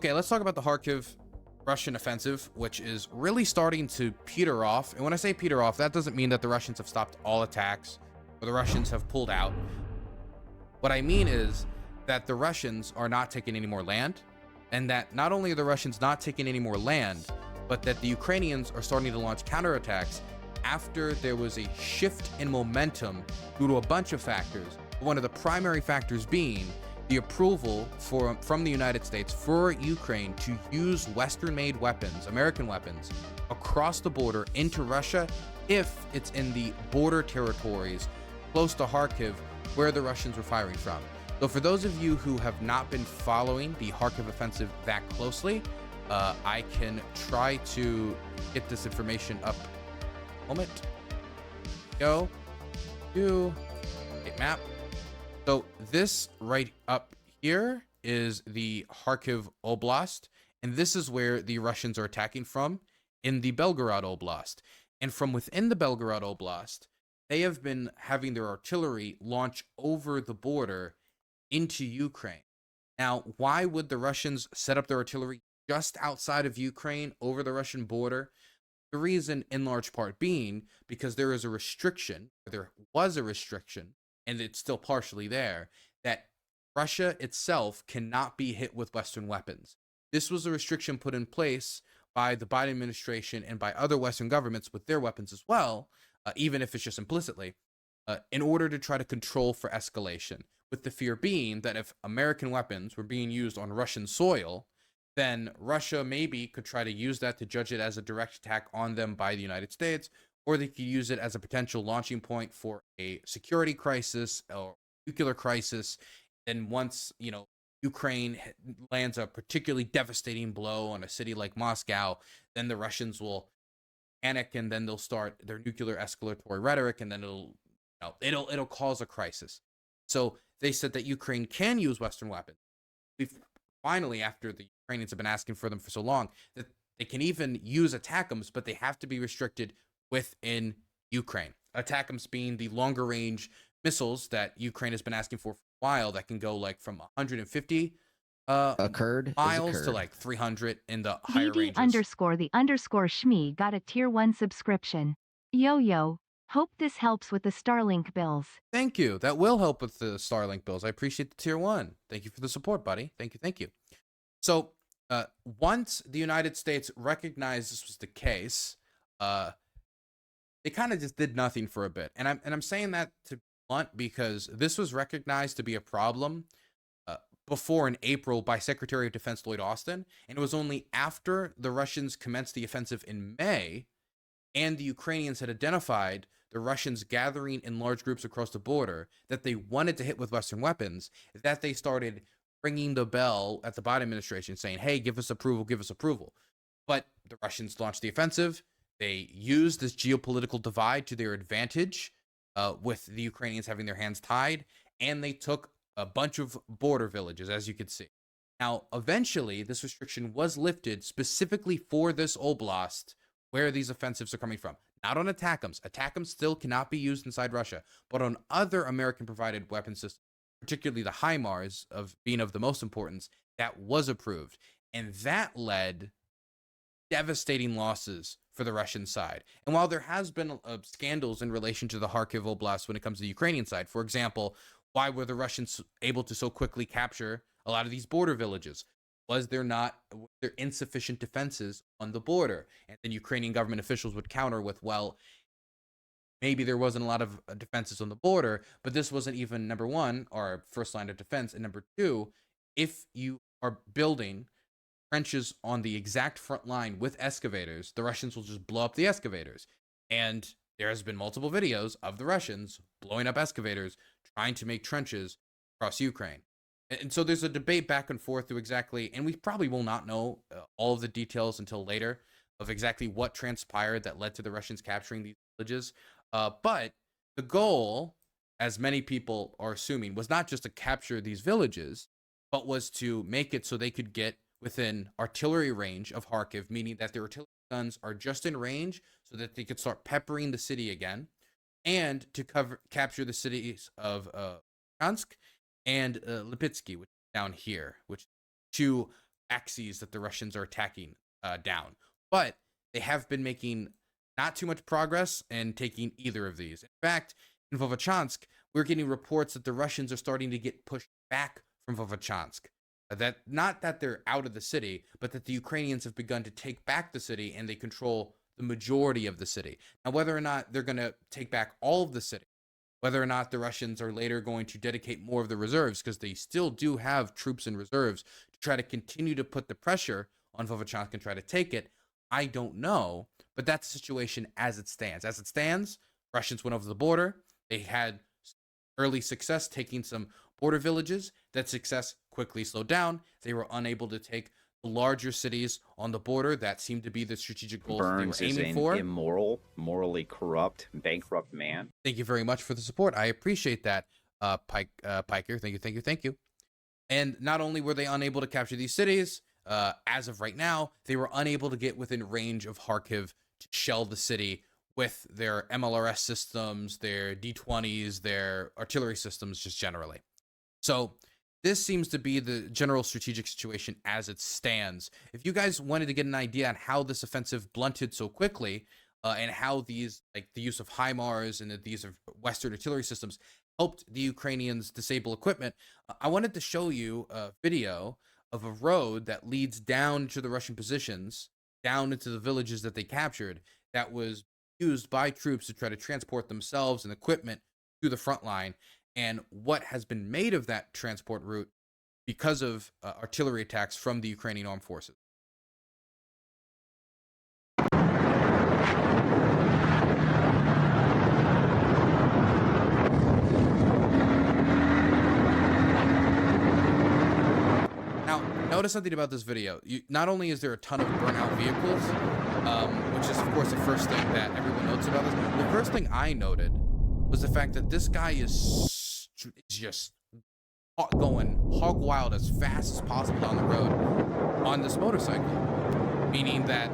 Okay, let's talk about the Kharkiv Russian offensive, which is really starting to peter off. And when I say peter off, that doesn't mean that the Russians have stopped all attacks or the Russians have pulled out. What I mean is that the Russians are not taking any more land, and that not only are the Russians not taking any more land, but that the Ukrainians are starting to launch counterattacks after there was a shift in momentum due to a bunch of factors. One of the primary factors being the approval from the United States for Ukraine to use Western-made weapons, American weapons, across the border into Russia if it's in the border territories close to Kharkiv where the Russians were firing from. So for those of you who have not been following the Kharkiv offensive that closely, I can try to get this information up. Moment. Go to a map. So this right up here is the Kharkiv Oblast, and this is where the Russians are attacking from in the Belgorod Oblast. And from within the Belgorod Oblast, they have been having their artillery launch over the border into Ukraine. Now, why would the Russians set up their artillery just outside of Ukraine over the Russian border? The reason in large part being because there is a restriction, or there was a restriction, and it's still partially there, that Russia itself cannot be hit with Western weapons. This was a restriction put in place by the Biden administration and by other Western governments with their weapons as well, even if it's just implicitly, in order to try to control for escalation, with the fear being that if American weapons were being used on Russian soil, then Russia maybe could try to use that to judge it as a direct attack on them by the United States, or they could use it as a potential launching point for a security crisis or nuclear crisis. And once, Ukraine lands a particularly devastating blow on a city like Moscow, then the Russians will panic and then they'll start their nuclear escalatory rhetoric, and then it'll cause a crisis. So they said that Ukraine can use Western weapons. We've finally, after the Ukrainians have been asking for them for so long, that they can even use ATACMS, but they have to be restricted within Ukraine. ATACMS being the longer range missiles that Ukraine has been asking for a while, that can go like from 150 miles to like 300 in the higher ranges. _the_Shmee got a tier 1 subscription. Yo. Hope this helps with the Starlink bills. Thank you. That will help with the Starlink bills. I appreciate the tier 1. Thank you for the support, buddy. Thank you. So once the United States recognized this was the case, they kind of just did nothing for a bit. And I'm saying that to blunt because this was recognized to be a problem before in April by Secretary of Defense Lloyd Austin, and it was only after the Russians commenced the offensive in May and the Ukrainians had identified the Russians gathering in large groups across the border that they wanted to hit with Western weapons, that they started ringing the bell at the Biden administration saying, hey, give us approval. But the Russians launched the offensive. They used this geopolitical divide to their advantage, with the Ukrainians having their hands tied, and they took a bunch of border villages, as you could see. Now, eventually, this restriction was lifted specifically for this oblast where these offensives are coming from. Not on ATACMS. ATACMS still cannot be used inside Russia, but on other American-provided weapon systems, particularly the HIMARS being of the most importance, that was approved. And that led devastating losses for the Russian side. And while there has been scandals in relation to the Kharkiv Oblast when it comes to the Ukrainian side, for example, why were the Russians able to so quickly capture a lot of these border villages? Was there insufficient defenses on the border? And then Ukrainian government officials would counter with, well, maybe there wasn't a lot of defenses on the border, but this wasn't even, number one, our first line of defense. And number two, if you are building trenches on the exact front line with excavators, the Russians will just blow up the excavators. And there has been multiple videos of the Russians blowing up excavators, trying to make trenches across Ukraine. And so there's a debate back and forth to exactly, and we probably will not know all of the details until later of exactly what transpired that led to the Russians capturing these villages. But the goal, as many people are assuming, was not just to capture these villages, but was to make it so they could get within artillery range of Kharkiv, meaning that their artillery guns are just in range so that they could start peppering the city again, and to capture the cities of Kansk and Lipitsky, which is down here, which to axes that the Russians are attacking down. But they have been making not too much progress in taking either of these. In fact, in Vovchansk, we're getting reports that the Russians are starting to get pushed back from Vovchansk. That not that they're out of the city, but that the Ukrainians have begun to take back the city and they control the majority of the city. Now, whether or not they're going to take back all of the city, whether or not the Russians are later going to dedicate more of the reserves, because they still do have troops and reserves to try to continue to put the pressure on Vovchansk and try to take it, I don't know. But that's the situation as it stands. As it stands, Russians went over the border. They had early success taking some border villages. That success quickly slowed down. They were unable to take the larger cities on the border. That seemed to be the strategic goals Burns they were aiming is an for. immoral, morally corrupt, bankrupt man. Thank you very much for the support. I appreciate that, Piker. Thank you. And not only were they unable to capture these cities, as of right now, they were unable to get within range of Kharkiv to shell the city with their MLRS systems, their D-20s, their artillery systems, just generally. So this seems to be the general strategic situation as it stands. If you guys wanted to get an idea on how this offensive blunted so quickly, and how these, like the use of HIMARS and these of Western artillery systems helped the Ukrainians disable equipment, I wanted to show you a video of a road that leads down to the Russian positions, down into the villages that they captured, that was used by troops to try to transport themselves and equipment to the front line, and what has been made of that transport route because of artillery attacks from the Ukrainian armed forces. Now, notice something about this video. Not only is there a ton of burnout vehicles, which is, of course, the first thing that everyone notes about this. The first thing I noted was the fact that this guy is just going hog wild as fast as possible down the road on this motorcycle, meaning that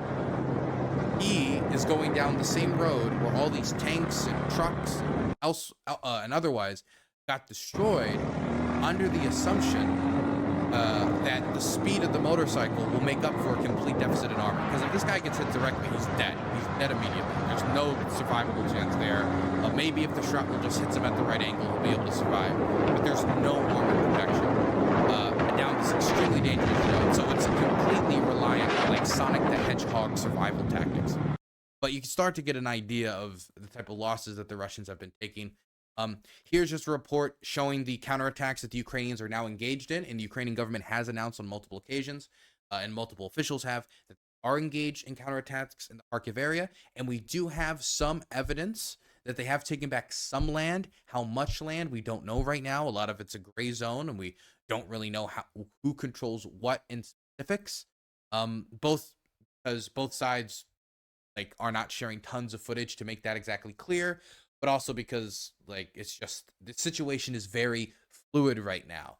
he is going down the same road where all these tanks and trucks and otherwise got destroyed, under the assumption that the speed of the motorcycle will make up for a complete deficit in armor. Because if this guy gets hit directly, he's dead. He's dead immediately. There's no survivable chance there. Maybe if the shrapnel just hits him at the right angle, he'll be able to survive. But there's no armor protection down this extremely dangerous road. So it's completely reliant on like Sonic the Hedgehog survival tactics. But you can start to get an idea of the type of losses that the Russians have been taking. Here's just a report showing the counterattacks that the Ukrainians are now engaged in, and the Ukrainian government has announced on multiple occasions, and multiple officials have, that they are engaged in counterattacks in the Kharkiv area, and we do have some evidence that they have taken back some land. How much land, we don't know right now. A lot of it's a gray zone, and we don't really know who controls what in specifics. Both because both sides like are not sharing tons of footage to make that exactly clear, but also because like it's just the situation is very fluid right now.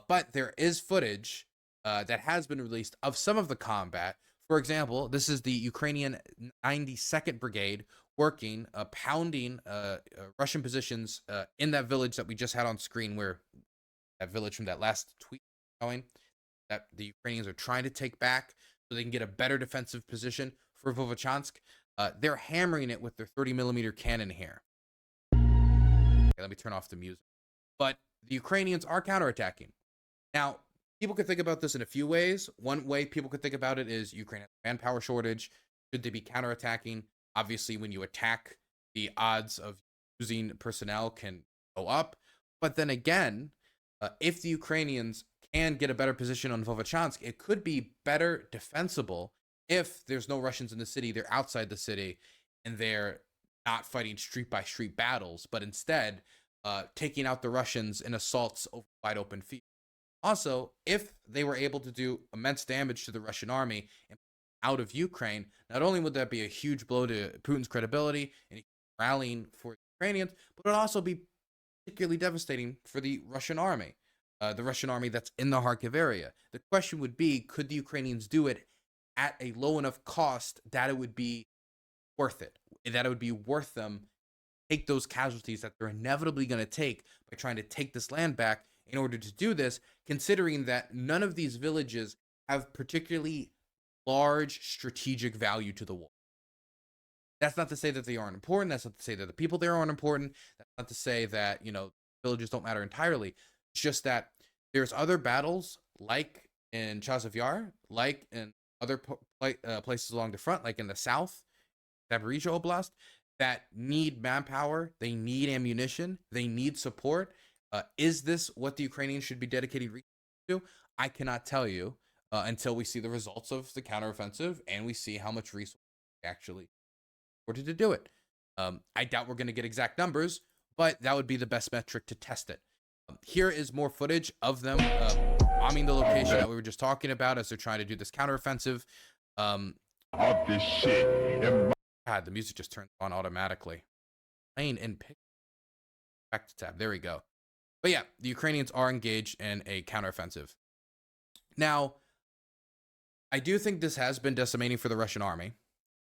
But there is footage that has been released of some of the combat. For example, this is the Ukrainian 92nd Brigade working, pounding Russian positions in that village that we just had on screen, where that village from that last tweet going, that the Ukrainians are trying to take back so they can get a better defensive position for Vovchansk. They're hammering it with their 30mm cannon here. Okay, let me turn off the music. But the Ukrainians are counterattacking. Now, people could think about this in a few ways. One way people could think about it is Ukraine has a manpower shortage. Should they be counterattacking? Obviously, when you attack, the odds of losing personnel can go up. But then again, if the Ukrainians can get a better position on Vovchansk, it could be better defensible if there's no Russians in the city, they're outside the city, and they're not fighting street by street battles, but instead taking out the Russians in assaults over wide open field. Also, if they were able to do immense damage to the Russian army and out of Ukraine, not only would that be a huge blow to Putin's credibility and rallying for Ukrainians, but it would also be particularly devastating for the Russian army that's in the Kharkiv area. The question would be, could the Ukrainians do it at a low enough cost that it would be worth it, that it would be worth them take those casualties that they're inevitably going to take by trying to take this land back in order to do this, considering that none of these villages have particularly large strategic value to the war. That's not to say that they aren't important. That's not to say that the people there aren't important. That's not to say that, villages don't matter entirely. It's just that there's other battles, like in Chasiv Yar, like in other places along the front, like in the south, Zaporizhia Oblast, that need manpower, they need ammunition, they need support. Is this what the Ukrainians should be dedicating resources to? I cannot tell you until we see the results of the counteroffensive and we see how much resources actually afforded to do it. I doubt we're going to get exact numbers, but that would be the best metric to test it. Here is more footage of them bombing the location that we were just talking about as they're trying to do this counteroffensive. This shit. God, the music just turned on automatically. Playing in pick. Back to tab. There we go. But yeah, the Ukrainians are engaged in a counteroffensive. Now, I do think this has been decimating for the Russian army.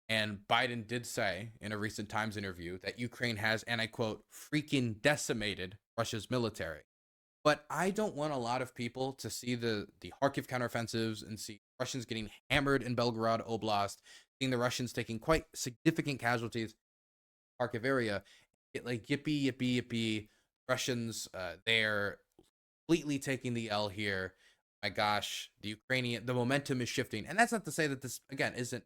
And Biden did say in a recent Times interview that Ukraine has, and I quote, freaking decimated Russia's military. But I don't want a lot of people to see the Kharkiv counteroffensives and see Russians getting hammered in Belgorod Oblast, seeing the Russians taking quite significant casualties in the Kharkiv area. Get like yippee, yippee, yippee. Russians, they're completely taking the L here. My gosh, the momentum is shifting. And that's not to say that this, again, isn't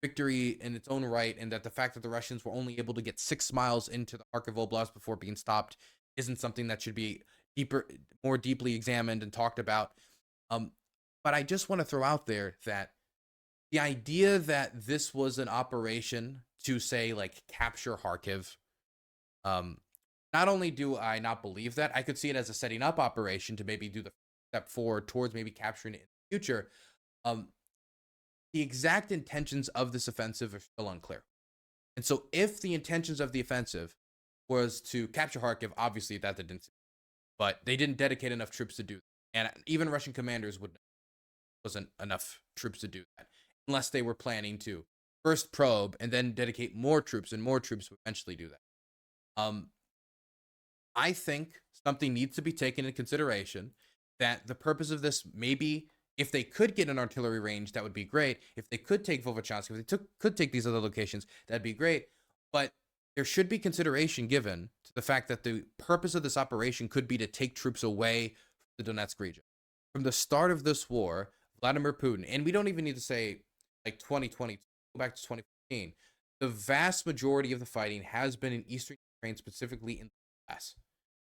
victory in its own right, and that the fact that the Russians were only able to get 6 miles into the Kharkiv Oblast before being stopped isn't something that should be more deeply examined and talked about. But I just want to throw out there that the idea that this was an operation to, say, like, capture Kharkiv, not only do I not believe that, I could see it as a setting up operation to maybe do the step forward towards maybe capturing it in the future. The exact intentions of this offensive are still unclear. And so if the intentions of the offensive was to capture Kharkiv, obviously that didn't, but they didn't dedicate enough troops to do that. And even Russian commanders wasn't enough troops to do that, unless they were planning to first probe and then dedicate more troops, and more troops would eventually do that. I think something needs to be taken into consideration, that the purpose of this, maybe if they could get an artillery range, that would be great. If they could take Volochansk, if they could take these other locations, that'd be great. But there should be consideration given to the fact that the purpose of this operation could be to take troops away from the Donetsk region. From the start of this war, Vladimir Putin, and we don't even need to say like 2020, go back to 2014, the vast majority of the fighting has been in eastern Ukraine, specifically in the Donbass.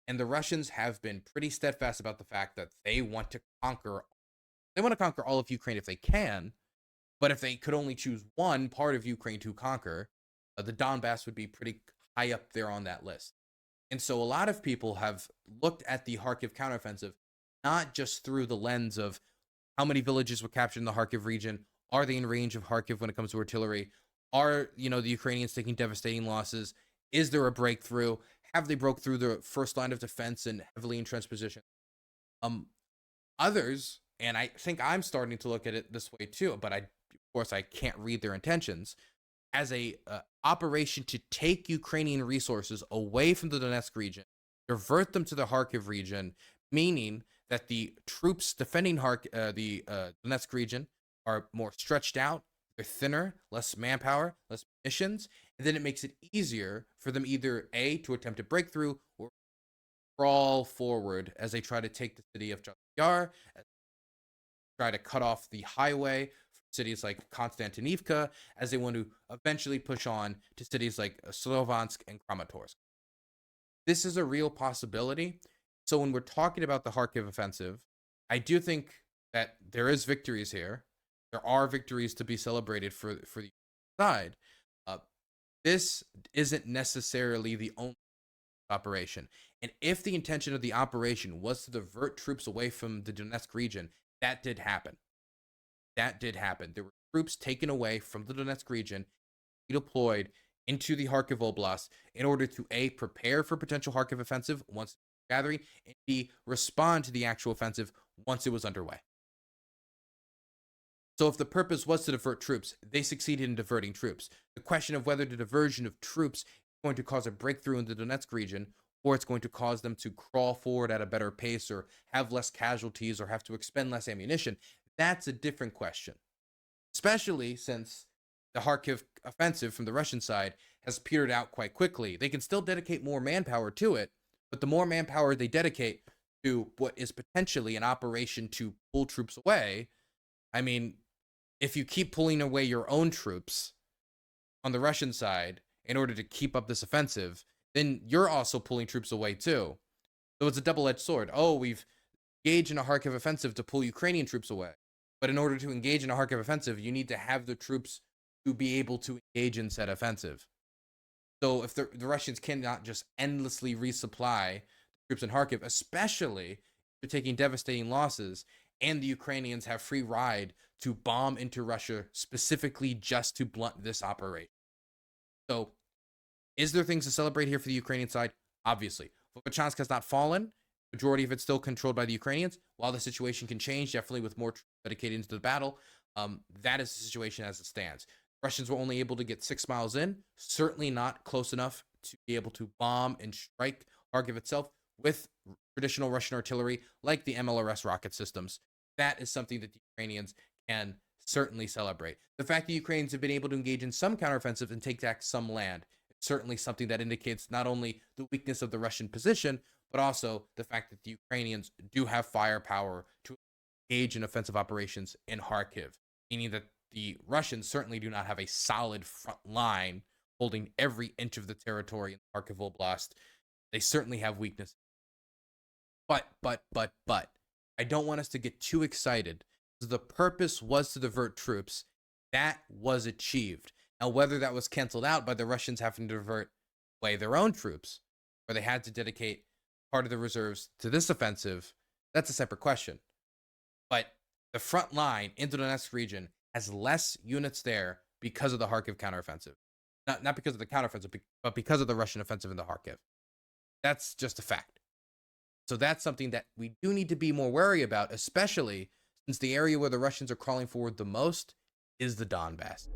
And the Russians have been pretty steadfast about the fact that they want to conquer all of Ukraine if they can, but if they could only choose one part of Ukraine to conquer, the Donbass would be pretty high up there on that list. And so a lot of people have looked at the Kharkiv counteroffensive not just through the lens of how many villages were captured in the Kharkiv region, are they in range of Kharkiv when it comes to artillery, are the Ukrainians taking devastating losses, is there a breakthrough, have they broke through the first line of defense and heavily entrenched position. Others, and I think I'm starting to look at it this way too, but of course I can't read their intentions, as a operation to take Ukrainian resources away from the Donetsk region, divert them to the Kharkiv region, meaning that the troops defending the Donetsk region are more stretched out, they're thinner, less manpower, less munitions, and then it makes it easier for them either A, to attempt a breakthrough, or crawl forward as they try to take the city of Yar, try to cut off the highway from cities like Konstantinivka, as they want to eventually push on to cities like Slovansk and Kramatorsk. This is a real possibility. So when we're talking about the Kharkiv offensive, I do think that there is victories here. There are victories to be celebrated for the side. This isn't necessarily the only operation. And if the intention of the operation was to divert troops away from the Donetsk region, that did happen. That did happen. There were troops taken away from the Donetsk region, deployed into the Kharkiv Oblast in order to A, prepare for potential Kharkiv offensive once gathering, and B, respond to the actual offensive once it was underway. So if the purpose was to divert troops, they succeeded in diverting troops. The question of whether the diversion of troops is going to cause a breakthrough in the Donetsk region, or it's going to cause them to crawl forward at a better pace, or have less casualties, or have to expend less ammunition, That's a different question, especially since the Kharkiv offensive from the Russian side has petered out quite quickly. They can still dedicate more manpower to it, but the more manpower they dedicate to what is potentially an operation to pull troops away, I mean, if you keep pulling away your own troops on the Russian side in order to keep up this offensive, then you're also pulling troops away too. So it's a double-edged sword. Oh, we've engaged in a Kharkiv offensive to pull Ukrainian troops away. But in order to engage in a Kharkiv offensive, you need to have the troops to be able to engage in said offensive. So if the Russians cannot just endlessly resupply troops in Kharkiv, especially if they're taking devastating losses, and the Ukrainians have free ride to bomb into Russia specifically just to blunt this operation. So is there things to celebrate here for the Ukrainian side? Obviously. Volchansk has not fallen. Majority of it's still controlled by the Ukrainians. While the situation can change, definitely with more troops dedicated into the battle, that is the situation as it stands. Russians were only able to get 6 miles in, certainly not close enough to be able to bomb and strike Kharkiv itself with traditional Russian artillery like the MLRS rocket systems. That is something that the Ukrainians can certainly celebrate. The fact that Ukrainians have been able to engage in some counteroffensive and take back some land is certainly something that indicates not only the weakness of the Russian position, but also the fact that the Ukrainians do have firepower to engage in offensive operations in Kharkiv, meaning that the Russians certainly do not have a solid front line holding every inch of the territory in Kharkiv Oblast. They certainly have weakness. But, I don't want us to get too excited. The purpose was to divert troops. That was achieved. Now, whether that was canceled out by the Russians having to divert away their own troops, or they had to dedicate part of the reserves to this offensive, that's a separate question. But the front line into the Donetsk region has less units there because of the Kharkiv counteroffensive. Not because of the counteroffensive, but because of the Russian offensive into Kharkiv. That's just a fact. So that's something that we do need to be more wary about, especially since the area where the Russians are crawling forward the most is the Donbass.